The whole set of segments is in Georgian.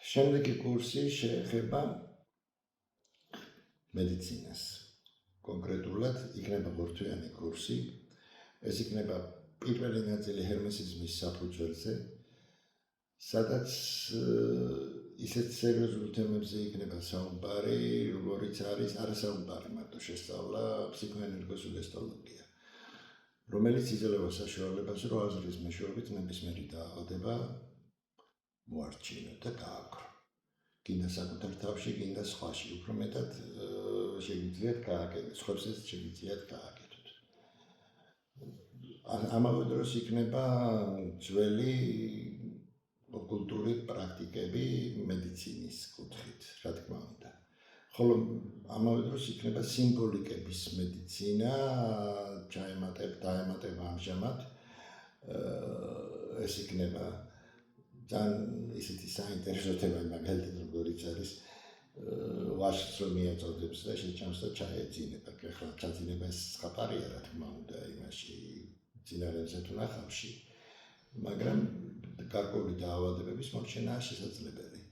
შემდეგი კურსი შეეხება მედიცინას. კონკრეტულად იქნება ხუთთვიანი კურსი. ეს იქნება პირველი ნაწილი ჰერმესიზმის საფუძველზე, სადაც ისეთ სერიოზულ თემებზე იქნება საუბარი, როგორიც არის არასაუბარი მარტო შესწავლა ფსიქოენერგოსუგესტოლოგია, რომელიც იძლევა საშუალებას, რომ აზრის მეშვეობით ნებისმიერი დაავადება მოარჩინოთ და გააკრო. გინდა საკუთარ თავში, გინდა სხვაში, უფრო მეტად შეგიძლიათ გააკეთოთ, სხვებსაც შეგიძლიათ გააკეთოთ. ამავე დროს იქნება ძველი ოკულტური პრაქტიკები მედიცინის კუთხით, რა თქმა უნდა. ხოლო ამავე დროს იქნება სიმბოლიკების მედიცინა, დაემატება ამჟამად. ეს იქნება ძალიან ისეთი საინტერესო თემა, მაგალითად როგორიც არის ვაშს რომ მიაწოდებს და შეჭამს და ჩაეძინება. ახლა ჩაძინება ეს ხაპარია, რა თქმა უნდა, იმაში წინარეზე თუ ნახავში, მაგრამ გარკვეული დაავადებების მოჩენაა შესაძლებელი.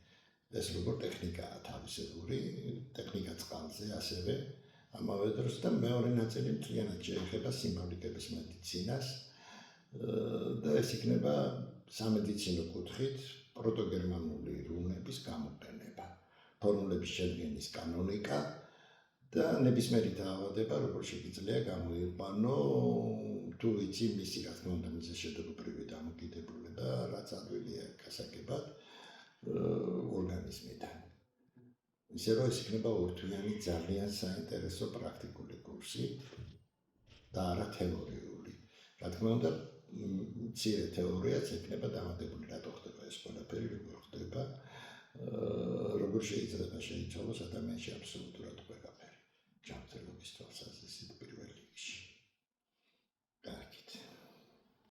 ეს როგორ ტექნიკაა თავისებური, ტექნიკა წყალზე ასევე, ამავე დროს და მეორე ნაწილი მთლიანად შეეხება სიმბოლიკების მედიცინას და ეს იქნება სამედიცინო კუთხით პროტოგერმანული რუნების გამოყენება, ფორმულების შედგენის კანონიკა და ნებისმიერი დაავადება, როგორ შეიძლება გამოიყვანო, თუ იცი მისი, რა თქმა უნდა, მის შედეგობრივი დამოკიდებულება, რაც ადვილია გასაგებად ორგანიზმიდან. ისე რომ ეს იქნება ორთვიანი ძალიან საინტერესო პრაქტიკული კურსი და არა თეორიული. რა თქმა უნდა, მცირე თეორიაც იქნება დამატებული, რატო ხდება ეს ყველაფერი, როგორ ხდება, როგორ შეიძლება შეიცვალოს ადამიანში აბსოლუტურად ყველაფერი. ჯანმრთელობის თვალსაზრისით პირველ